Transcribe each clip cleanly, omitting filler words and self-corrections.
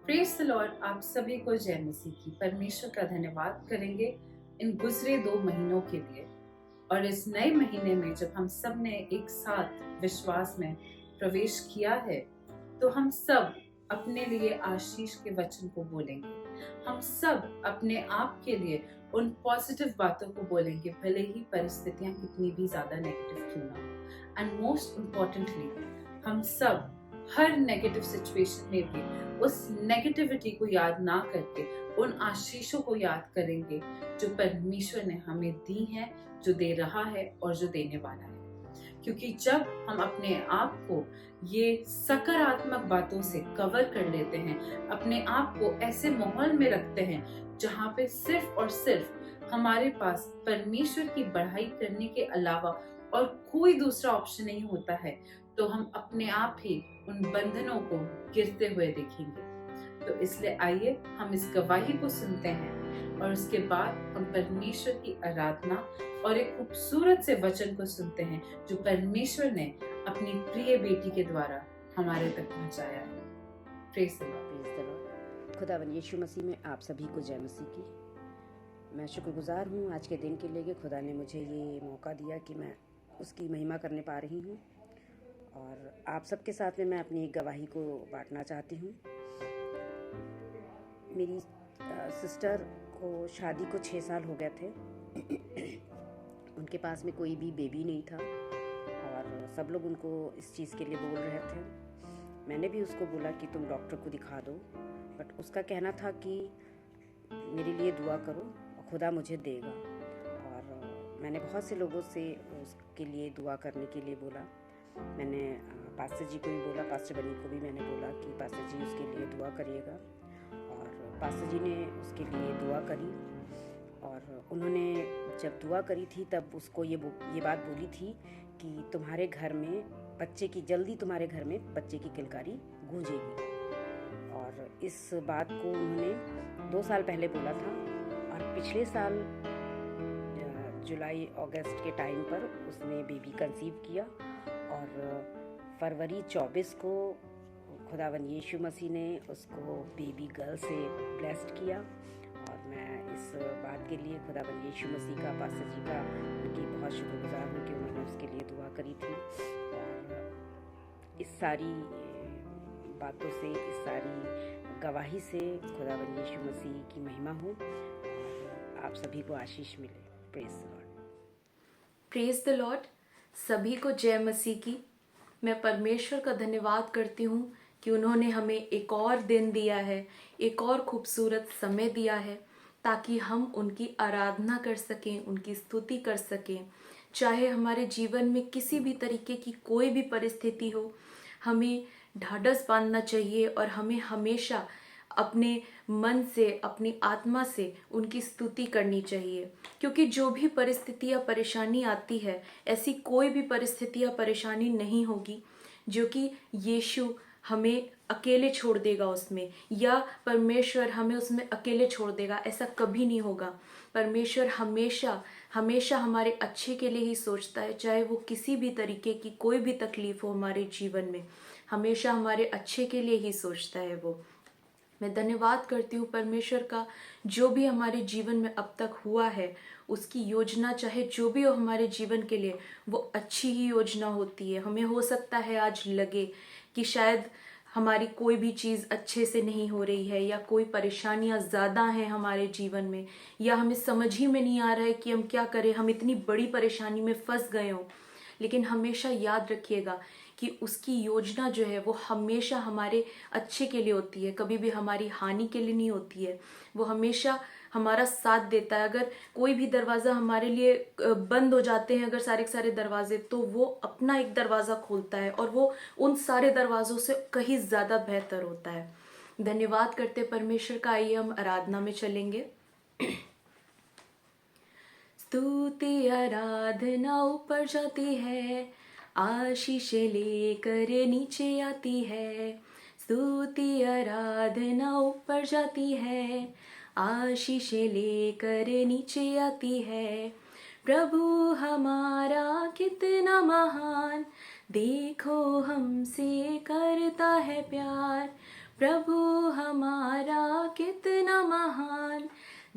Praise the Lord. आप सभी को जय मसीह की। परमेश्वर का धन्यवाद करेंगे इन गुजरे 2 महीनों के लिए, और इस नए महीने में जब हम सब ने एक साथ विश्वास में प्रवेश किया है, तो हम सब अपने लिए आशीष के वचन को बोलेंगे। हम सब अपने आप के लिए उन पॉजिटिव बातों को बोलेंगे, भले ही परिस्थितियां कितनी भी ज्यादा नेगेटिव क्यों ना हो। एंड मोस्ट इम्पोर्टेंटली, हम सब हर नेगेटिव सिचुएशन में भी उस नेगेटिविटी को याद ना करके उन आशीषों को याद करेंगे जो परमेश्वर ने हमें दी है, जो दे रहा है और जो देने वाला है। क्योंकि जब हम अपने आप को ये सकारात्मक बातों से कवर कर लेते हैं, अपने आप को ऐसे माहौल में रखते हैं जहाँ पे सिर्फ और सिर्फ हमारे पास परमेश्वर की बढ़ाई करने के अलावा और कोई दूसरा ऑप्शन नहीं होता है, तो हम अपने आप ही उन बंधनों को गिरते हुए देखेंगे। तो इसलिए आइए हम इस गवाही को सुनते हैं और उसके बाद हम परमेश्वर की आराधना और एक खूबसूरत से वचन को सुनते हैं जो परमेश्वर ने अपनी प्रिय बेटी के द्वारा हमारे तक पहुंचाया है। Praise the Lord. खुदावन यीशु मसीह में आप सभी को जय मसीह की। मैं शुक्रगुजार हूँ आज के दिन के लिए कि खुदा ने मुझे ये मौका दिया कि मैं उसकी महिमा करने पा रही हूँ, और आप सबके साथ में मैं अपनी एक गवाही को बांटना चाहती हूँ। मेरी सिस्टर को शादी को 6 साल हो गए थे। उनके पास में कोई भी बेबी नहीं था और सब लोग उनको इस चीज़ के लिए बोल रहे थे। मैंने भी उसको बोला कि तुम डॉक्टर को दिखा दो, बट उसका कहना था कि मेरे लिए दुआ करो और खुदा मुझे देगा। और मैंने बहुत से लोगों से उसके लिए दुआ करने के लिए बोला। मैंने पास्टर जी को भी बोला, पास्टर बनी को भी मैंने बोला कि पास्टर जी उसके लिए दुआ करिएगा, और पास्टर जी ने उसके लिए दुआ करी। और उन्होंने जब दुआ करी थी तब उसको ये बात बोली थी कि तुम्हारे घर में तुम्हारे घर में बच्चे की किलकारी गूंजेगी। और इस बात को उन्होंने 2 साल पहले बोला था, और पिछले साल जुलाई अगस्त के टाइम पर उसने बेबी कंसीव किया, और फरवरी 24 को खुदावन यीशु मसीह ने उसको बेबी गर्ल से ब्लेस्ड किया। और मैं इस बात के लिए खुदावन यीशु मसीह का, पास्टर जी का, उनकी बहुत शुक्रगुजार हूँ कि उन्होंने उसके लिए दुआ करी थी। और इस सारी बातों से, इस सारी गवाही से खुदावन यीशु मसीह की महिमा हो, आप सभी को आशीष मिले। Praise the Lord. Praise the Lord. सभी को जय मसीह की। मैं परमेश्वर का धन्यवाद करती हूँ कि उन्होंने हमें एक और दिन दिया है, एक और खूबसूरत समय दिया है, ताकि हम उनकी आराधना कर सकें, उनकी स्तुति कर सकें। चाहे हमारे जीवन में किसी भी तरीके की कोई भी परिस्थिति हो, हमें ढाढ़स बांधना चाहिए और हमें हमेशा अपने मन से, अपनी आत्मा से उनकी स्तुति करनी चाहिए। क्योंकि जो भी परिस्थिति या परेशानी आती है, ऐसी कोई भी परिस्थिति या परेशानी नहीं होगी जो कि यीशु हमें अकेले छोड़ देगा उसमें, या परमेश्वर हमें उसमें अकेले छोड़ देगा। ऐसा कभी नहीं होगा। परमेश्वर हमेशा हमेशा हमारे अच्छे के लिए ही सोचता है। चाहे वो किसी भी तरीके की कोई भी तकलीफ हो हमारे जीवन में, हमेशा हमारे अच्छे के लिए ही सोचता है वो। मैं धन्यवाद करती हूँ परमेश्वर का, जो भी हमारे जीवन में अब तक हुआ है, उसकी योजना चाहे जो भी हो हमारे जीवन के लिए, वो अच्छी ही योजना होती है। हमें हो सकता है आज लगे कि शायद हमारी कोई भी चीज़ अच्छे से नहीं हो रही है, या कोई परेशानियां ज़्यादा हैं हमारे जीवन में, या हमें समझ ही में नहीं आ रहा है कि हम क्या करें, हम इतनी बड़ी परेशानी में फंस गए हों। लेकिन हमेशा याद रखिएगा कि उसकी योजना जो है वो हमेशा हमारे अच्छे के लिए होती है, कभी भी हमारी हानि के लिए नहीं होती है। वो हमेशा हमारा साथ देता है। अगर कोई भी दरवाज़ा हमारे लिए बंद हो जाते हैं, अगर सारे के सारे दरवाजे, तो वो अपना एक दरवाज़ा खोलता है और वो उन सारे दरवाज़ों से कहीं ज़्यादा बेहतर होता है। धन्यवाद करते परमेश्वर का। आइए हम आराधना में चलेंगे। स्तुति आराधना ऊपर जाती है, आशीष लेकर नीचे आती है। स्तुति आराधना ऊपर जाती है, आशीष लेकर नीचे आती है। प्रभु हमारा कितना महान, देखो हमसे करता है प्यार। प्रभु हमारा कितना महान,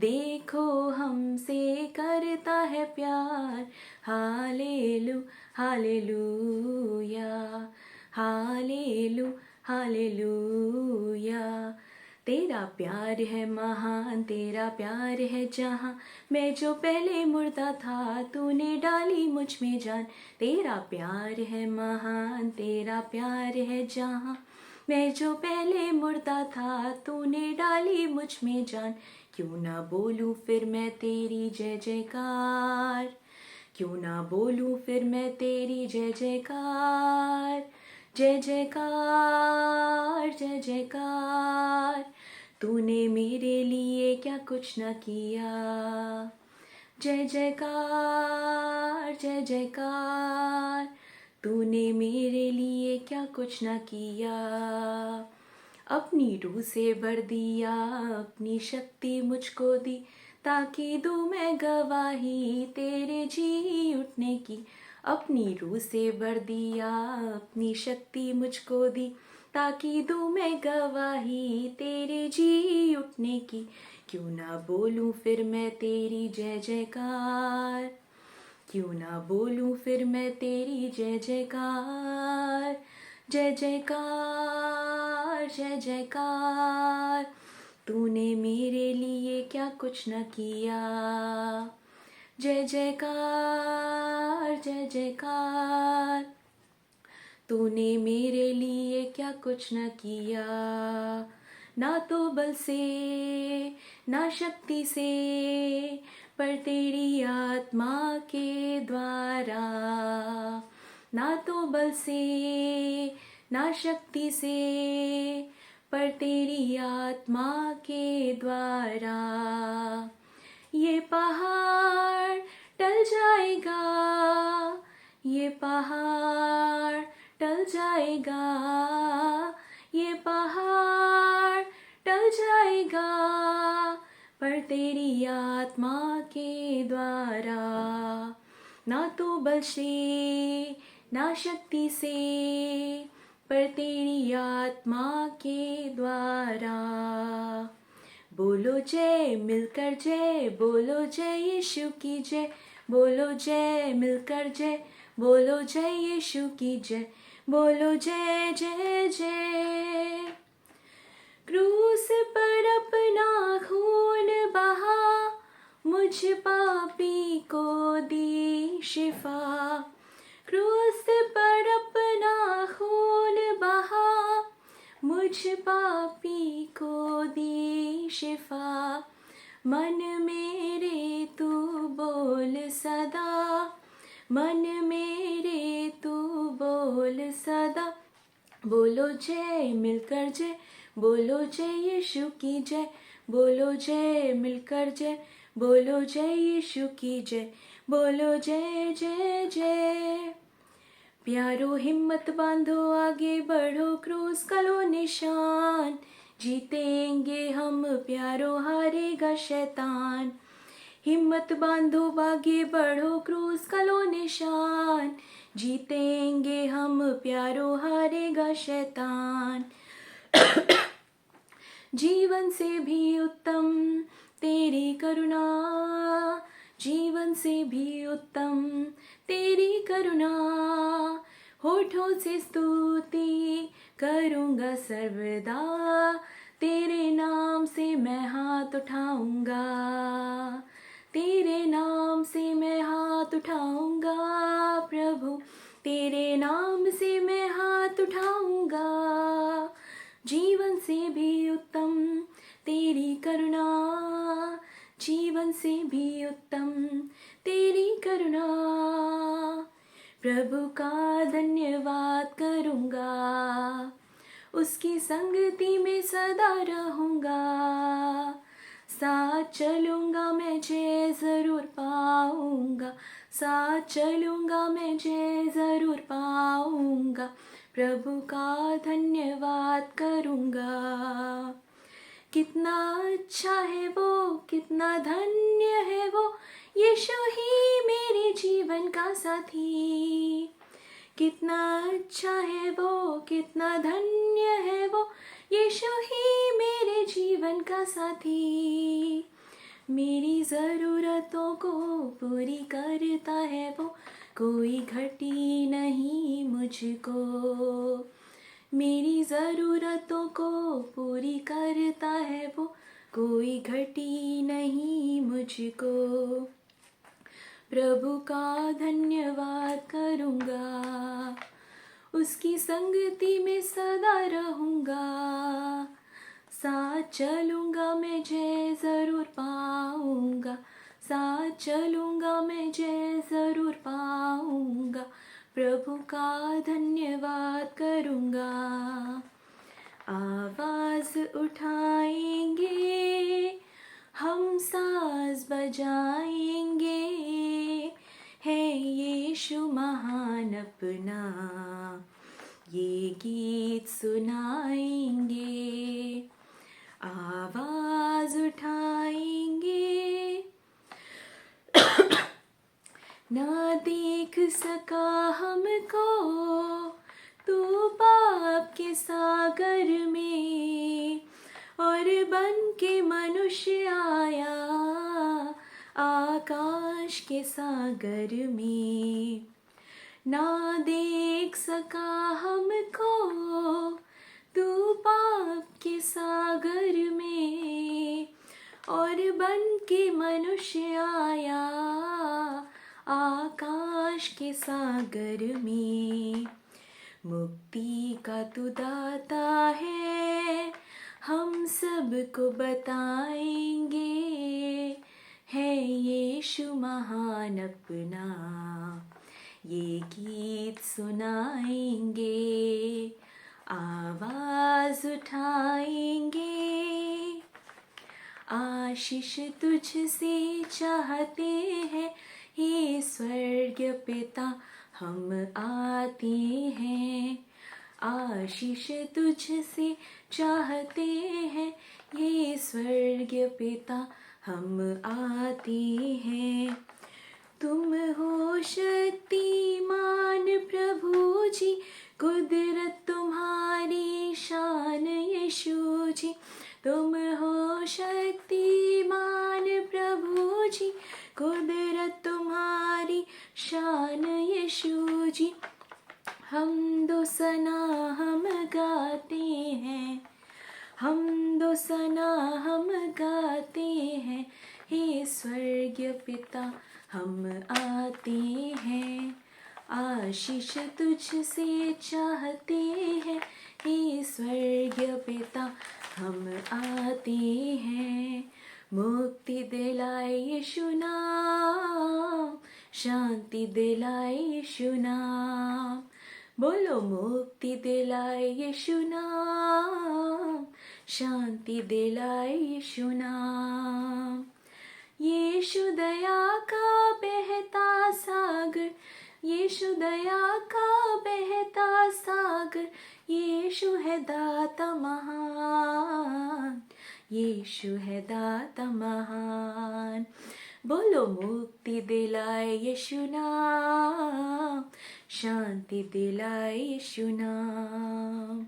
देखो हमसे करता है प्यार। हालेलू हालेलूया, हालेलू हालेलूया। तेरा प्यार है महान, तेरा प्यार है जहाँ, मैं जो पहले मुर्दा था तूने डाली मुझ में जान। तेरा प्यार है महान, तेरा प्यार है जहाँ, मैं जो पहले मुर्दा था तूने डाली मुझ में जान। क्यों ना बोलूं फिर मैं तेरी जय जयकार, क्यों ना बोलूं फिर मैं तेरी जय जयकार। जय जयकार जय जयकार, तूने मेरे लिए क्या कुछ न किया। जय जयकार जय जयकार, तूने मेरे लिए क्या कुछ न किया। अपनी रूह से भर दिया, अपनी शक्ति मुझको दी, ताकि दूं मैं गवाही तेरे जी उठने की। अपनी रूह से भर दिया, अपनी शक्ति मुझको दी, ताकि दूं मैं गवाही तेरे जी उठने की। क्यों ना बोलूं फिर मैं तेरी जय जयकार, क्यों ना बोलूं फिर मैं तेरी जय जयकार। जय जयकार जय जयकार, तूने मेरे लिए क्या कुछ न किया। जय जयकार जय जयकार, तूने मेरे लिए क्या कुछ न किया। ना तो बल से ना शक्ति से, पर तेरी आत्मा के द्वारा। ना तो बल से ना शक्ति से, पर तेरी आत्मा के द्वारा। ये पहाड़ टल जाएगा, ये पहाड़ टल जाएगा, ये पहाड़ टल जाएगा, पर तेरी आत्मा के द्वारा। ना तो बल से ना शक्ति से, पर तेरी आत्मा के द्वारा। बोलो जय मिलकर जय, बोलो जय यीशु की जय, बोलो जय मिलकर जय, बोलो जय यीशु की जय, बोलो जय जय जय। क्रूस पर अपना खून बहा, मुझ पापी को दी शिफा। क्रूस पर अपना खून बहा, मुझ पापी को दी शिफा। मन मेरे तू बोल सदा, मन मेरे तू बोल सदा। बोलो जय मिलकर जय, बोलो जय यीशु की जय, बोलो जय मिलकर जय, बोलो जय यीशु की जय, बोलो जय जय जय। प्यारो हिम्मत बांधो आगे बढ़ो, क्रूस का लो निशान, जीतेंगे हम प्यारो हारेगा शैतान। हिम्मत बांधो आगे बढ़ो, क्रूस का लो निशान, जीतेंगे हम प्यारो हारेगा शैतान। जीवन से भी उत्तम तेरी करुणा, जीवन से भी उत्तम तेरी करुणा। होठों से स्तुति करूँगा सर्वदा, तेरे नाम से मैं हाथ उठाऊँगा, तेरे नाम से मैं हाथ उठाऊँगा प्रभु, तेरे नाम से मैं हाथ उठाऊँगा। जीवन से भी उत्तम तेरी करुणा, जीवन से भी उत्तम तेरी करुणा। प्रभु का धन्यवाद करूँगा, उसकी संगति में सदा रहूँगा। साथ चलूँगा मैं जय ज़रूर पाऊँगा, साथ चलूँगा मैं जय ज़रूर पाऊँगा। प्रभु का धन्यवाद करूँगा। कितना अच्छा है वो, कितना धन्य है वो, यीशु ही मेरे जीवन का साथी। कितना अच्छा है वो, कितना धन्य है वो, यीशु ही मेरे जीवन का साथी, मेरी ज़रूरतों को पूरी करता है वो, कोई घटी नहीं मुझको। मेरी ज़रूरतों को पूरी करता है वो, कोई घटी नहीं मुझको। प्रभु का धन्यवाद करूँगा, उसकी संगति में सदा रहूँगा। साथ चलूँगा मैं जय ज़रूर पाऊँगा, साथ चलूँगा मैं जय ज़रूर पाऊँगा। प्रभु का धन्यवाद करूँगा। आवाज़ उठाएंगे, हम साज बजाएंगे, है यीशु महान अपना, ये गीत सुनाएंगे। आवाज़ उठाएंगे, ना देख सका हमको तू पाप के सागर में, और बन के मनुष्य आया आकाश के सागर में। ना देख सका हमको तू पाप के सागर में, और बन के मनुष्य आया आकाश के सागर में। मुक्ति का तू दाता है, हम सबको बताएंगे, है यीशु महान अपना, ये गीत सुनाएंगे। आवाज़ उठाएंगे, आशीष तुझसे चाहते हैं, हे स्वर्ग पिता हम आते हैं। आशीष तुझसे चाहते हैं, ये स्वर्ग पिता हम आते हैं। तुम हो शक्तिमान प्रभु जी, कुदरत तुम्हारी शान यीशु जी। तुम हो शक्तिमान प्रभु जी, कुदरत तुम्हारी शान यीशु जी। हम दो सना हम गाते हैं, हम दो सना हम गाते हैं, हे स्वर्ग पिता हम आते हैं। आशीष तुझसे चाहते हैं, हे स्वर्ग पिता हम आते हैं। मुक्ति दिलाए यीशु नाम, शांति दिलाए यीशु नाम। बोलो मुक्ति दिलाए यीशु नाम, शांति दिलाए यीशु नाम। यीशु दया का बहता सागर, यीशु दया का बहता सागर, यीशु है दाता महान, यीशु है दाता महान। बोलो मुक्ति दिलाए यीशु नाम, शांति दिलाए यीशु नाम।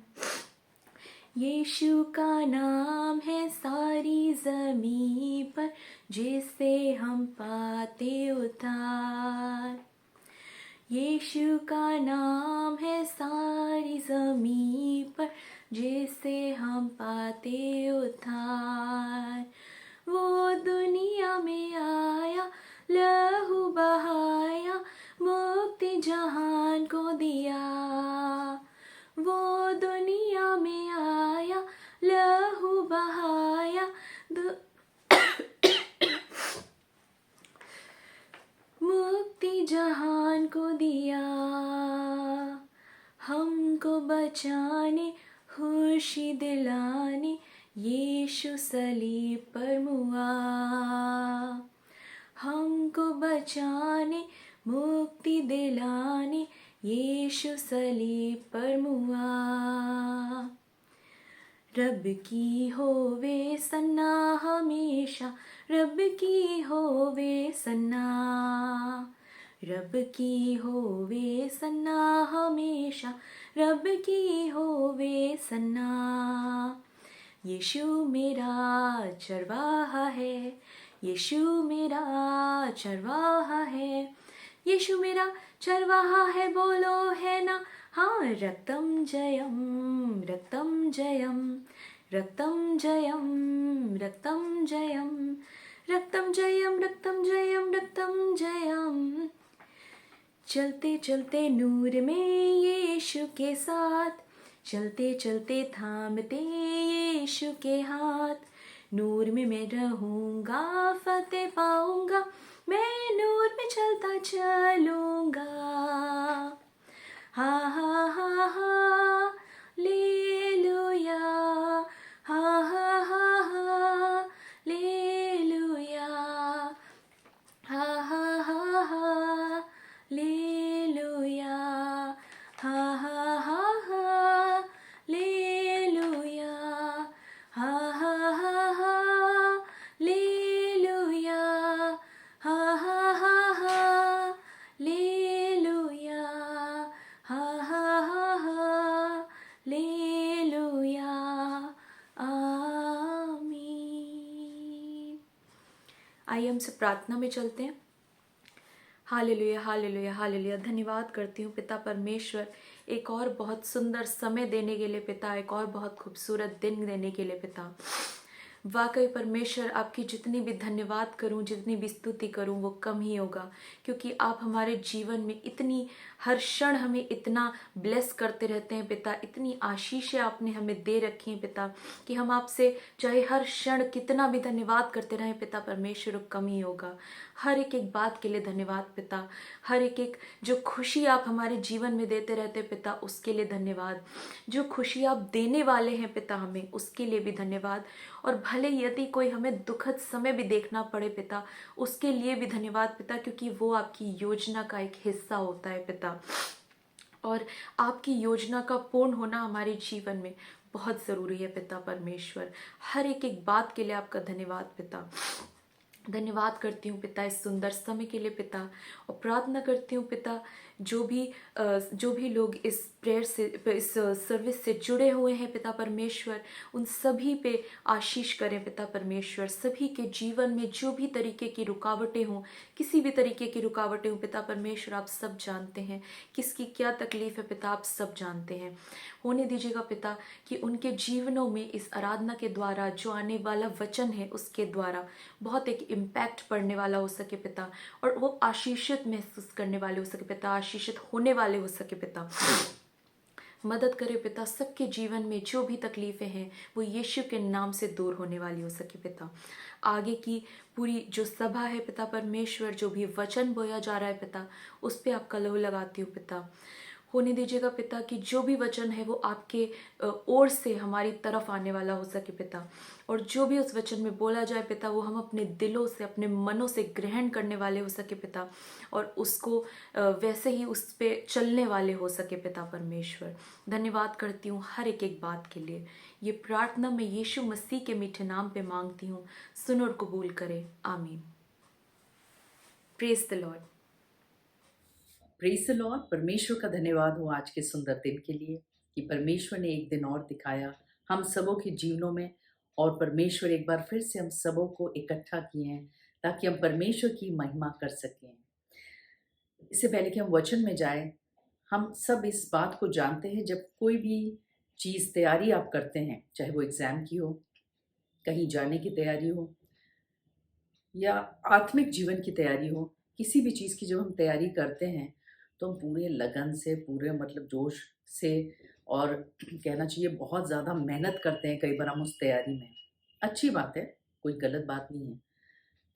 यीशु का नाम है सारी ज़मीं पर, जिससे हम पाते उद्धार। यीशु का नाम है सारी ज़मीं पर, जिससे हम पाते उद्धार। वो दुनिया में आया, लहू बहाया, मुक्ति जहान को दिया। वो दुनिया में आया, लहू बहाया, मुक्ति जहान को दिया। हमको बचाने, खुशी दिलाने, यीशु सलीब पर मुआ। हमको बचाने, मुक्ति दिलाने, यीशु सलीब पर मुआ। रब की होवे सन्ना हमेशा, रब की होवे सन्ना, रब की होवे सन्ना हमेशा, रब की होवे सन्ना। यीशु मेरा चरवाहा है, यीशु मेरा चरवाहा है, यीशु मेरा चरवाहा है, बोलो है ना हाँ। रक्तम जयम रक्तम जयम रक्तम जयम रक्तम जयम रक्तम जयम रक्तम जयम रक्तम जयम। चलते चलते नूर में यीशु के साथ, चलते चलते थामते यीशु के हाथ। नूर में मैं रहूँगा, फतेह पाऊँगा, मैं नूर में चलता चलूँगा। हा हा हा हा लेलुया, हा हा हा हा लेलुया, हा हा हा हा लेलुया, हा हा हा हा लेलुया, हा हा हा हा लेलुया, हा हा हा हा लेलुया, हा हा हा हा लेलुया। आमीन। आइए हम सब प्रार्थना में चलते हैं। Hallelujah hallelujah hallelujah. धन्यवाद करती हूँ पिता परमेश्वर, एक और बहुत सुंदर समय देने के लिए पिता, एक और बहुत खूबसूरत दिन देने के लिए पिता। वाकई परमेश्वर, आपकी जितनी भी धन्यवाद करूं, जितनी भी स्तुति करूं, वो कम ही होगा, क्योंकि आप हमारे जीवन में इतनी, हर क्षण हमें इतना ब्लेस करते रहते हैं पिता। इतनी आशीषें आपने हमें दे रखी हैं पिता, कि हम आपसे चाहे हर क्षण कितना भी धन्यवाद करते रहें पिता परमेश्वर, वो कम ही होगा। हर एक एक बात के लिए धन्यवाद पिता, हर एक एक जो खुशी आप हमारे जीवन में देते रहते पिता, उसके लिए धन्यवाद। जो खुशी आप देने वाले हैं पिता हमें, उसके लिए भी धन्यवाद। और भले यदि कोई हमें दुखद समय भी देखना पड़े पिता, उसके लिए भी धन्यवाद पिता, क्योंकि वो आपकी योजना का एक हिस्सा होता है पिता। और आपकी योजना का पूर्ण होना हमारे जीवन में बहुत ज़रूरी है पिता परमेश्वर। हर एक एक बात के लिए आपका धन्यवाद पिता। धन्यवाद करती हूँ पिता इस सुंदर समय के लिए पिता, और प्रार्थना करती हूँ पिता जो भी लोग इस प्रेयर से, इस सर्विस से जुड़े हुए हैं पिता परमेश्वर, उन सभी पे आशीष करें पिता परमेश्वर। सभी के जीवन में जो भी तरीके की रुकावटें हों, किसी भी तरीके की रुकावटें हों पिता परमेश्वर, आप सब जानते हैं किसकी क्या तकलीफ है पिता, आप सब जानते हैं। होने दीजिएगा पिता कि उनके जीवनों में इस आराधना के द्वारा जो आने वाला वचन है, उसके द्वारा बहुत एक इम्पैक्ट पड़ने वाला हो सके पिता, और वो आशीषित महसूस करने वाले हो सके पिता, आशीषित होने वाले हो सके पिता। मदद करे पिता, सबके जीवन में जो भी तकलीफें हैं वो यीशु के नाम से दूर होने वाली हो सके पिता। आगे की पूरी जो सभा है पिता परमेश्वर, जो भी वचन बोया जा रहा है पिता, उस पर आपका लहू लगाती हूँ पिता। होने दीजिएगा पिता कि जो भी वचन है वो आपके ओर से हमारी तरफ आने वाला हो सके पिता, और जो भी उस वचन में बोला जाए पिता, वो हम अपने दिलों से, अपने मनों से ग्रहण करने वाले हो सके पिता, और उसको वैसे ही उस पे चलने वाले हो सके पिता परमेश्वर। धन्यवाद करती हूँ हर एक एक बात के लिए। ये प्रार्थना मैं यीशु मसीह के मीठे नाम पे मांगती हूँ, सुन और कबूल करे, आमीन। Praise the Lord. Praise the Lord. परमेश्वर का धन्यवाद हो आज के सुंदर दिन के लिए, कि परमेश्वर ने एक दिन और दिखाया हम सबों के जीवनों में, और परमेश्वर एक बार फिर से हम सबों को इकट्ठा किए हैं ताकि हम परमेश्वर की महिमा कर सकें। इससे पहले कि हम वचन में जाएं, हम सब इस बात को जानते हैं, जब कोई भी चीज़ तैयारी आप करते हैं, चाहे वो एग्ज़ाम की हो, कहीं जाने की तैयारी हो, या आत्मिक जीवन की तैयारी हो, किसी भी चीज़ की जब हम तैयारी करते हैं तो हम पूरे लगन से, पूरे मतलब जोश से, और कहना चाहिए बहुत ज़्यादा मेहनत करते हैं कई बार हम उस तैयारी में। अच्छी बात है, कोई गलत बात नहीं है।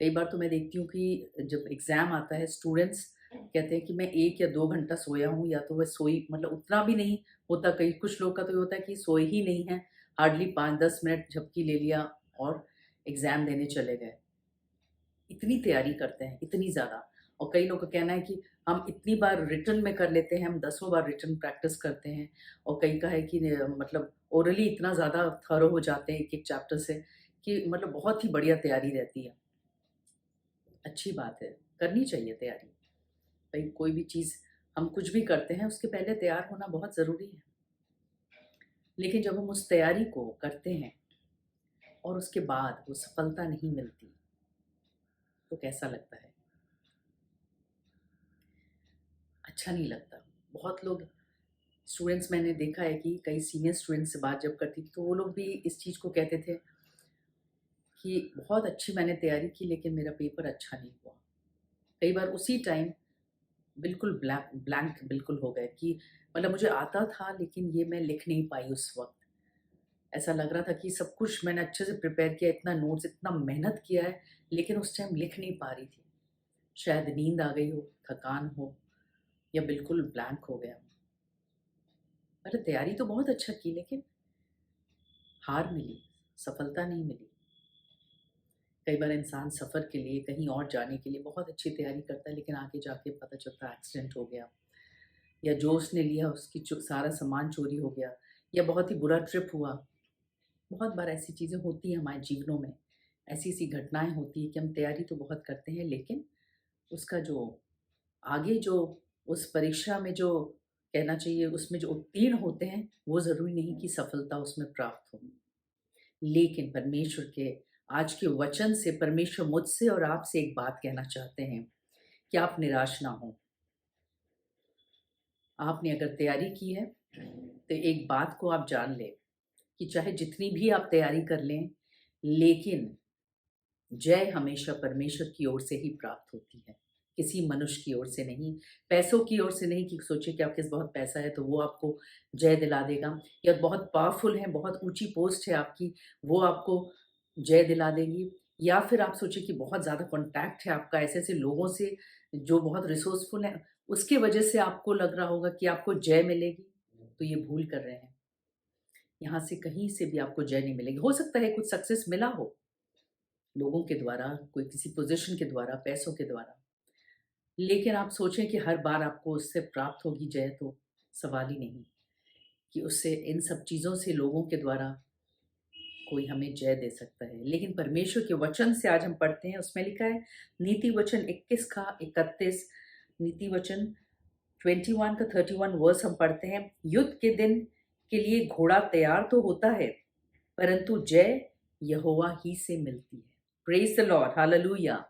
कई बार तो मैं देखती हूँ कि जब एग्ज़ाम आता है, स्टूडेंट्स कहते हैं कि मैं 1 या 2 घंटा सोया हूँ, या तो वह सोई, मतलब उतना भी नहीं होता। कई कुछ लोग का तो ये होता है कि सोए ही नहीं है, हार्डली 5-10 मिनट झपकी ले लिया और एग्ज़ाम देने चले गए। इतनी तैयारी करते हैं, इतनी ज़्यादा। और कई लोग का कहना है कि हम इतनी बार रिटन में कर लेते हैं, हम 10 बार रिटन प्रैक्टिस करते हैं, और कई का है कि मतलब ओरली इतना ज़्यादा थरो हो जाते हैं एक-एक चैप्टर से, कि मतलब बहुत ही बढ़िया तैयारी रहती है। अच्छी बात है, करनी चाहिए तैयारी। भई कोई भी चीज़ हम कुछ भी करते हैं, उसके पहले तैयार होना बहुत ज़रूरी है। लेकिन जब हम उस तैयारी को करते हैं और उसके बाद वो सफलता नहीं मिलती तो कैसा लगता है? अच्छा नहीं लगता। बहुत लोग स्टूडेंट्स, मैंने देखा है कि कई सीनियर स्टूडेंट्स से बात जब करती थी तो वो लोग भी इस चीज़ को कहते थे कि बहुत अच्छी मैंने तैयारी की लेकिन मेरा पेपर अच्छा नहीं हुआ। कई बार उसी टाइम बिल्कुल ब्लैंक बिल्कुल हो गए कि मतलब मुझे आता था लेकिन ये मैं लिख नहीं पाई उस वक़्त। ऐसा लग रहा था कि सब कुछ मैंने अच्छे से प्रिपेयर किया, इतना नोट्स, इतना मेहनत किया है, लेकिन उस टाइम लिख नहीं पा रही थी। शायद नींद आ गई हो, थकान हो या बिल्कुल ब्लैंक हो गया। मैंने तैयारी तो बहुत अच्छा की लेकिन हार मिली, सफलता नहीं मिली। कई बार इंसान सफ़र के लिए, कहीं और जाने के लिए बहुत अच्छी तैयारी करता है लेकिन आगे जाके पता चलता है एक्सीडेंट हो गया या जो उसने लिया उसकी सारा सामान चोरी हो गया या बहुत ही बुरा ट्रिप हुआ। बहुत बार ऐसी चीज़ें होती हैं हमारे जीवनों में, ऐसी-ऐसी घटनाएँ होती हैं कि हम तैयारी तो बहुत करते हैं लेकिन उसका जो आगे जो उस परीक्षा में जो कहना चाहिए उसमें जो उत्तीर्ण होते हैं, वो ज़रूरी नहीं कि सफलता उसमें प्राप्त हो। लेकिन परमेश्वर के आज के वचन से परमेश्वर मुझसे और आपसे एक बात कहना चाहते हैं कि आप निराश ना हों। आपने अगर तैयारी की है, तो एक बात को आप जान लें कि चाहे जितनी भी आप तैयारी कर लें, लेकिन जय हमेशा परमेश्वर की ओर से ही प्राप्त होती है, किसी मनुष्य की ओर से नहीं, पैसों की ओर से नहीं कि सोचिए कि आपके पास बहुत पैसा है तो वो आपको जय दिला देगा या बहुत पावरफुल हैं, बहुत ऊँची पोस्ट है आपकी, वो आपको जय दिला देगी या फिर आप सोचिए कि बहुत ज़्यादा कॉन्टैक्ट है आपका ऐसे-ऐसे लोगों से जो बहुत रिसोर्सफुल हैं, उसकी वजह से आपको लग रहा होगा कि आपको जय मिलेगी, तो ये भूल कर रहे हैं। यहाँ से कहीं से भी आपको जय नहीं मिलेगी। हो सकता है कुछ सक्सेस मिला हो, लोगों के द्वारा, कोई किसी पोज़ीशन के द्वारा, पैसों के द्वारा। लेकिन आप सोचें कि हर बार आपको उससे प्राप्त होगी जय तो सवाल ही नहीं कि उससे इन सब चीज़ों से लोगों के द्वारा कोई हमें जय दे सकता है। लेकिन परमेश्वर के वचन से आज हम पढ़ते हैं, उसमें लिखा है नीति वचन 21 का 31, नीति वचन 21 का 31 वर्स हम पढ़ते हैं। युद्ध के दिन के लिए घोड़ा तैयार तो होता है, परंतु जय यहोवा ही से मिलती है। Praise the Lord, hallelujah.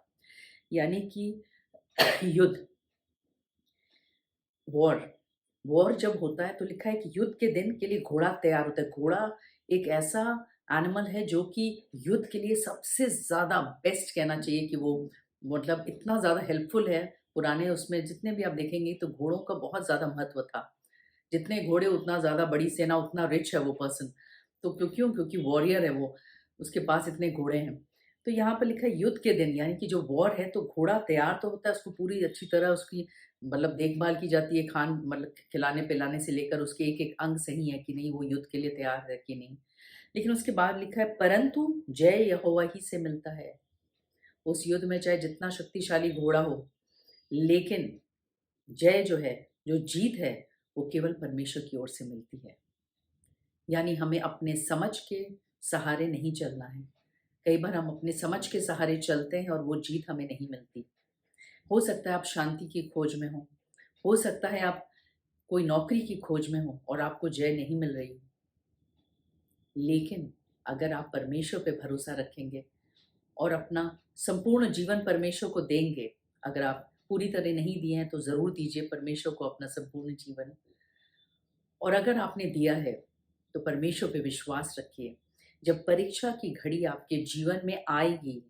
यानी कि युद्ध, वॉर जब होता है तो लिखा है कि युद्ध के दिन के लिए घोड़ा तैयार होता है। घोड़ा एक ऐसा एनिमल है जो कि युद्ध के लिए सबसे ज़्यादा बेस्ट कहना चाहिए कि वो मतलब इतना ज़्यादा हेल्पफुल है। पुराने उसमें जितने भी आप देखेंगे तो घोड़ों का बहुत ज़्यादा महत्व था। जितने घोड़े उतना ज़्यादा बड़ी सेना, उतना रिच है वो पर्सन। तो क्योंकि वॉरियर है वो, उसके पास इतने घोड़े हैं। तो यहाँ पर लिखा है युद्ध के दिन, यानी कि जो वॉर है तो घोड़ा तैयार तो होता है, उसको पूरी अच्छी तरह उसकी मतलब देखभाल की जाती है, मतलब खिलाने-पिलाने से लेकर उसके एक-एक अंग सही है कि नहीं, वो युद्ध के लिए तैयार है कि नहीं। लेकिन उसके बाद लिखा है परंतु जय यहोवा ही से मिलता है। उस युद्ध में चाहे जितना शक्तिशाली घोड़ा हो, लेकिन जय जो है, जो जीत है, वो केवल परमेश्वर की ओर से मिलती है। यानी हमें अपने समझ के सहारे नहीं चलना है। कई बार हम अपने समझ के सहारे चलते हैं और वो जीत हमें नहीं मिलती। हो सकता है आप शांति की खोज में हो सकता है आप कोई नौकरी की खोज में हो और आपको जय नहीं मिल रही हो। लेकिन अगर आप परमेश्वर पे भरोसा रखेंगे और अपना संपूर्ण जीवन परमेश्वर को देंगे, अगर आप पूरी तरह नहीं दिए हैं तो ज़रूर दीजिए परमेश्वर को अपना संपूर्ण जीवन। और अगर आपने दिया है तो परमेश्वर पे विश्वास रखिए। जब परीक्षा की घड़ी आपके जीवन में आएगी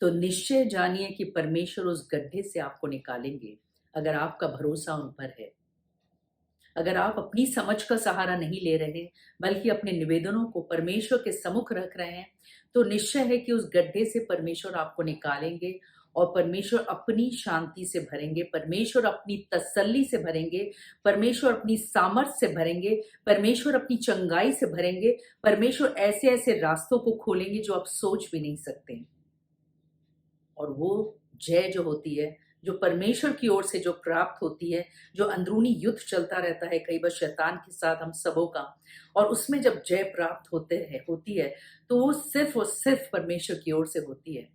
तो निश्चय जानिए कि परमेश्वर उस गड्ढे से आपको निकालेंगे, अगर आपका भरोसा उन पर है। अगर आप अपनी समझ का सहारा नहीं ले रहे बल्कि अपने निवेदनों को परमेश्वर के सम्मुख रख रहे हैं, तो निश्चय है कि उस गड्ढे से परमेश्वर आपको निकालेंगे और परमेश्वर अपनी शांति से भरेंगे, परमेश्वर अपनी तसल्ली से भरेंगे, परमेश्वर अपनी सामर्थ्य से भरेंगे, परमेश्वर अपनी चंगाई से भरेंगे, परमेश्वर ऐसे-ऐसे रास्तों को खोलेंगे जो आप सोच भी नहीं सकते। और वो जय जो होती है, जो परमेश्वर की ओर से जो प्राप्त होती है, जो अंदरूनी युद्ध चलता रहता है कई बार शैतान के साथ हम सबों का, और उसमें जब जय प्राप्त होती है, तो वो सिर्फ़ और सिर्फ़ परमेश्वर की ओर से होती है।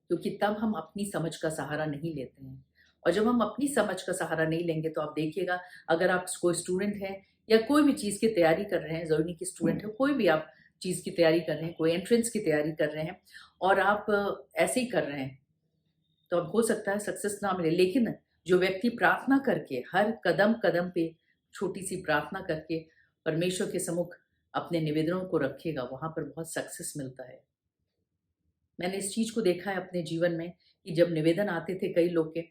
क्योंकि तब हम अपनी समझ का सहारा नहीं लेते हैं। और जब हम अपनी समझ का सहारा नहीं लेंगे तो आप देखिएगा, अगर आप कोई स्टूडेंट हैं या कोई भी चीज़ की तैयारी कर रहे हैं, ज़रूरी नहीं कि स्टूडेंट हो, कोई भी आप चीज़ की तैयारी कर रहे हैं, कोई एंट्रेंस की तैयारी कर रहे हैं और आप ऐसे ही कर रहे हैं, तो अब हो सकता है सक्सेस ना मिले। लेकिन जो व्यक्ति प्रार्थना करके हर कदम-कदम पे छोटी-सी प्रार्थना करके परमेश्वर के सम्मुख अपने निवेदनों को रखेगा, वहाँ पर बहुत सक्सेस मिलता है। मैंने इस चीज़ को देखा है अपने जीवन में कि जब निवेदन आते थे कई लोग के,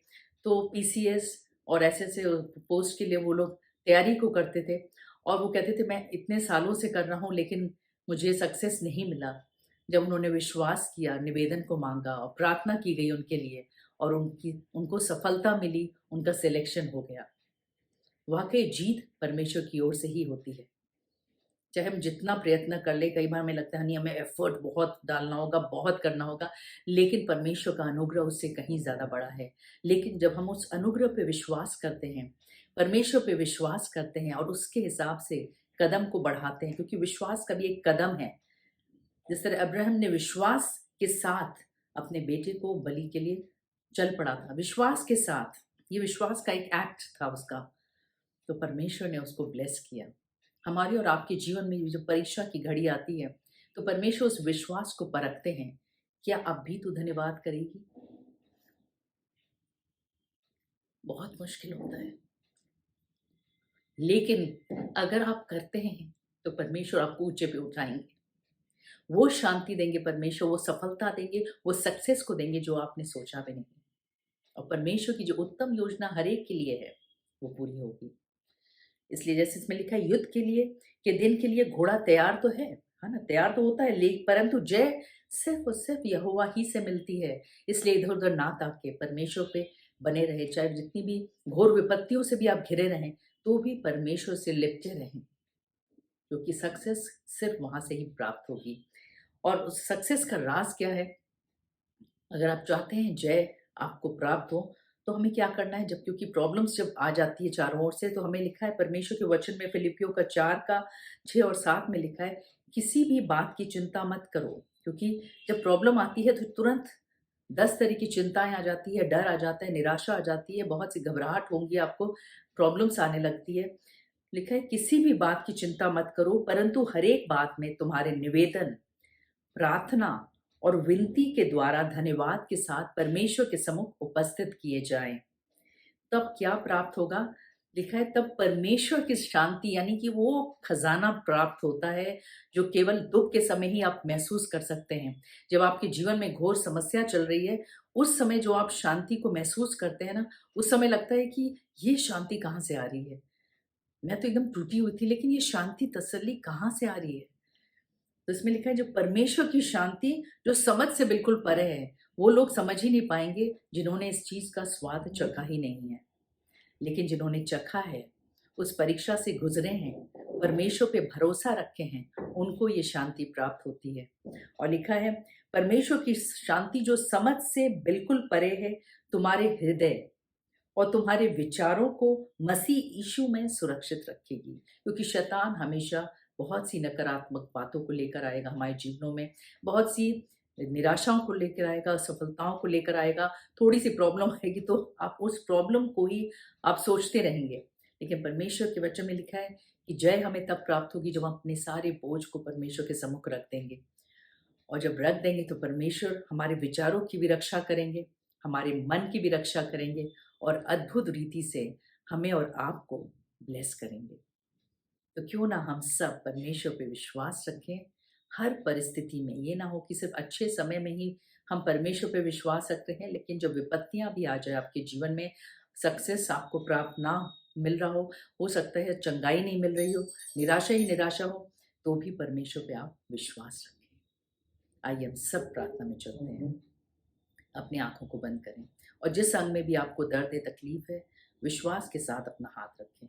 तो पीसीएस और ऐसे-ऐसे पोस्ट के लिए वो लोग तैयारी को करते थे और वो कहते थे मैं इतने सालों से कर रहा हूँ लेकिन मुझे सक्सेस नहीं मिला। जब उन्होंने विश्वास किया, निवेदन को माँगा और प्रार्थना की गई उनके लिए और उनको सफलता मिली, उनका सिलेक्शन हो गया। वाक़ई जीत परमेश्वर की ओर से ही होती है। चाहे हम जितना प्रयत्न कर लें, कई बार हमें लगता है नहीं हमें एफर्ट बहुत डालना होगा, बहुत करना होगा, लेकिन परमेश्वर का अनुग्रह उससे कहीं ज़्यादा बड़ा है। लेकिन जब हम उस अनुग्रह पे विश्वास करते हैं, परमेश्वर पे विश्वास करते हैं और उसके हिसाब से कदम को बढ़ाते हैं, क्योंकि विश्वास का भी एक कदम है। जिस तरह अब्राहम ने विश्वास के साथ अपने बेटे को बलि के लिए चल पड़ा था, विश्वास के साथ, ये विश्वास का एक एक्ट था उसका, तो परमेश्वर ने उसको ब्लेस किया। हमारे और आपके जीवन में जो परीक्षा की घड़ी आती है, तो परमेश्वर उस विश्वास को परखते हैं, क्या अब भी तू धन्यवाद करेगी? बहुत मुश्किल होता है, लेकिन अगर आप करते हैं, तो परमेश्वर आपको ऊँचे पे उठाएँगे। वो शांति देंगे परमेश्वर, वो सफलता देंगे, वो सक्सेस को देंगे जो आपने सोचा भी नहीं। और परमेश्वर की जो उत्तम योजना हर एक के लिए है, वो पूरी होगी। इसलिए जैसे इसमें लिखा है युद्ध के दिन के लिए घोड़ा तैयार तो है ना? तैयार तो होता है परंतु जय सिर्फ और सिर्फ यहोवा ही से मिलती है। इसलिए इधर-उधर ना ताके परमेश्वर पे बने रहे, चाहे जितनी भी घोर विपत्तियों से भी आप घिरे रहें, तो भी परमेश्वर से लिपटे रहें, क्योंकि सक्सेस सिर्फ वहाँ से ही प्राप्त होगी। और उस सक्सेस का राज क्या है? अगर आप चाहते हैं जय आपको प्राप्त हो, तो हमें क्या करना है? जब क्योंकि प्रॉब्लम्स जब आ जाती है चारों ओर से, तो हमें लिखा है परमेश्वर के वचन में फिलिपियों का 4 का 6 और 7 में लिखा है, किसी भी बात की चिंता मत करो, क्योंकि जब प्रॉब्लम आती है तो तुरंत 10 तरह की चिंताएँ आ जाती है, डर आ जाता है, निराशा आ जाती है, बहुत सी घबराहट होंगी आपको, प्रॉब्लम्स आने लगती है। लिखा है किसी भी बात की चिंता मत करो, परंतु हर एक बात में तुम्हारे निवेदन, प्रार्थना और विनती के द्वारा धन्यवाद के साथ परमेश्वर के सम्मुख उपस्थित किए जाएं। तब क्या प्राप्त होगा? लिखा है तब परमेश्वर की शांति, यानी कि वो खजाना प्राप्त होता है जो केवल दुख के समय ही आप महसूस कर सकते हैं। जब आपके जीवन में घोर समस्या चल रही है, उस समय जो आप शांति को महसूस करते हैं ना, उस समय लगता है कि ये शांति कहाँ से आ रही है? मैं तो एकदम टूटी हुई थी, लेकिन ये शांति, तसल्ली कहाँ से आ रही है? तो इसमें लिखा है जो परमेश्वर की शांति जो समझ से बिल्कुल परे है, वो लोग समझ ही नहीं पाएंगे जिन्होंने इस चीज का स्वाद चखा ही नहीं है। लेकिन जिन्होंने चखा है, उस परीक्षा से गुजरे हैं, परमेश्वर पे भरोसा रखे हैं, उनको ये शांति प्राप्त होती है। और लिखा है परमेश्वर की शांति जो समझ से बिल्कुल परे है, तुम्हारे हृदय और तुम्हारे विचारों को मसीह यीशु में सुरक्षित रखेगी, क्योंकि शैतान हमेशा बहुत सी नकारात्मक बातों को लेकर आएगा हमारे जीवनों में, बहुत सी निराशाओं को लेकर आएगा, असफलताओं को लेकर आएगा, थोड़ी सी प्रॉब्लम आएगी तो आप उस प्रॉब्लम को ही आप सोचते रहेंगे। लेकिन परमेश्वर के वचन में लिखा है कि जय हमें तब प्राप्त होगी जब हम अपने सारे बोझ को परमेश्वर के सम्मुख रख देंगे। और जब रख देंगे तो परमेश्वर हमारे विचारों की भी रक्षा करेंगे, हमारे मन की भी रक्षा करेंगे और अद्भुत रीति से हमें और आपको ब्लेस करेंगे। तो क्यों ना हम सब परमेश्वर पे विश्वास रखें हर परिस्थिति में। ये ना हो कि सिर्फ अच्छे समय में ही हम परमेश्वर पे विश्वास रखते हैं, लेकिन जब विपत्तियां भी आ जाए आपके जीवन में, सक्सेस आपको प्राप्त ना मिल रहा हो सकता है चंगाई नहीं मिल रही हो, निराशा ही निराशा हो, तो भी परमेश्वर पे आप विश्वास रखें। आइए हम सब प्रार्थना में चलते हैं। अपनी आंखों को बंद करें और जिस अंग में भी आपको दर्द है, तकलीफ है, विश्वास के साथ अपना हाथ रखें।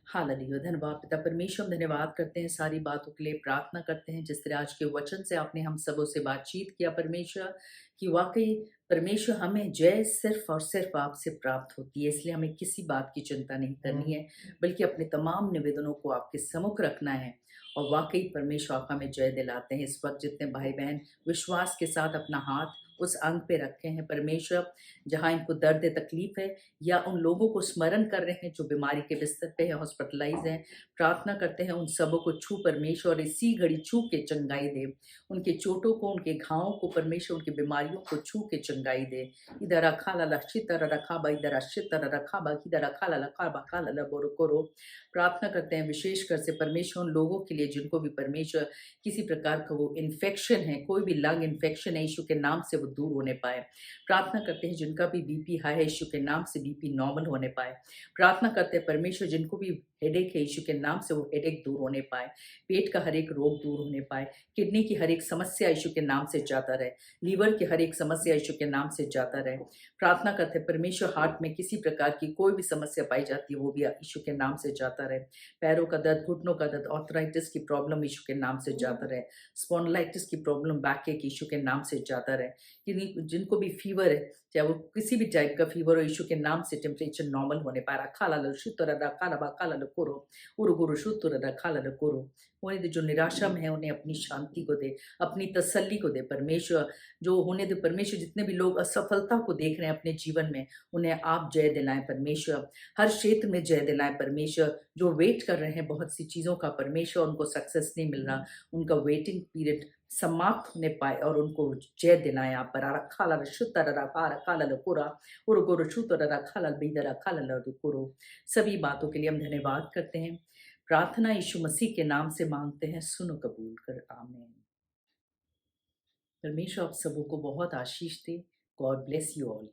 हालेलुया, धन्यवाद पिता परमेश्वर, हम धन्यवाद करते हैं सारी बातों के लिए, प्रार्थना करते हैं जिस तरह आज के वचन से आपने हम सबों से बातचीत किया परमेश्वर, कि वाकई परमेश्वर हमें जय सिर्फ और सिर्फ आपसे प्राप्त होती है। इसलिए हमें किसी बात की चिंता नहीं करनी है, बल्कि अपने तमाम निवेदनों को आपके सम्मुख रखना है। और वाकई परमेश्वर आप हमें जय दिलाते हैं। इस वक्त जितने भाई बहन विश्वास के साथ अपना हाथ उस अंग पे रखे हैं परमेश्वर, जहाँ इनको दर्द तकलीफ है या उन लोगों को स्मरण कर रहे हैं जो बीमारी के बिस्तर पे है, हॉस्पिटलाइज हैं। प्रार्थना करते हैं उन सबों को छू परमेश्वर, और इसी घड़ी छू के चंगाई दे। उनके चोटों को, उनके घावों को परमेश्वर, उनकी बीमारियों को छू के चंगाई दे। इधर रखा ला लक्षित रखा बा, इधर अशित रखा बा, इधर रखा ला लखा बा का ला बोरो करो। प्रार्थना करते हैं विशेषकर से परमेश्वर उन लोगों के लिए जिनको भी परमेश्वर किसी प्रकार का वो इन्फेक्शन है, कोई भी लंग इन्फेक्शन है, यीशु के नाम से वो दूर होने पाए। प्रार्थना करते हैं जिनका भी बीपी हाई है, यीशु के नाम से बीपी नॉर्मल होने पाए। प्रार्थना करते हैं परमेश्वर जिनको भी हेडेक है, यीशु के नाम से वो हेडेक दूर होने पाए। पेट का हर एक रोग दूर होने पाए। किडनी की हर एक समस्या यीशु के नाम से जाता रहे। लीवर की हर एक समस्या यीशु के नाम से जाता रहे। प्रार्थना करते हैं परमेश्वर हार्ट में किसी प्रकार की कोई भी समस्या पाई जाती है वो भी यीशु के नाम से जाता रहे। पैरों का दर्द, घुटनों का दर्द, ऑर्थराइटिस की प्रॉब्लम यीशु के नाम से जाता रहे। स्पॉन्डिलाइटिस की प्रॉब्लम, बैक एक यीशु के नाम से जाता रहे। जिनको भी फीवर है, चाहे वो किसी भी टाइप का फीवर हो, यीशु के नाम से टेम्परेचर नॉर्मल होने पाए। खाला लो शुतर खाला बा खाला लो कोरो उरु गुरु शुतर खाला लो कोरो। होने दे जो निराशा में है उन्हें अपनी शांति को दे, अपनी तसल्ली को दे परमेश्वर। जो होने दे परमेश्वर, जितने भी लोग असफलता को देख रहे हैं अपने जीवन में, उन्हें आप जय दिलाएं परमेश्वर। हर क्षेत्र में जय दिलाएं परमेश्वर। जो वेट कर रहे हैं बहुत सी चीज़ों का परमेश्वर, उनको सक्सेस नहीं मिल रहा, उनका वेटिंग पीरियड समाप्त होने पाए और उनको जय दिलाएं आप पर। खाला शुतर खाला कोरा उरु गुरु शुतर खाला बीदरा खाला कोरो। सभी बातों के लिए हम धन्यवाद करते हैं। प्रार्थना यीशु मसीह के नाम से मांगते हैं, सुनो कबूल कर, आमीन। परमेश्वर आप सबों को बहुत आशीष दे। God bless you all.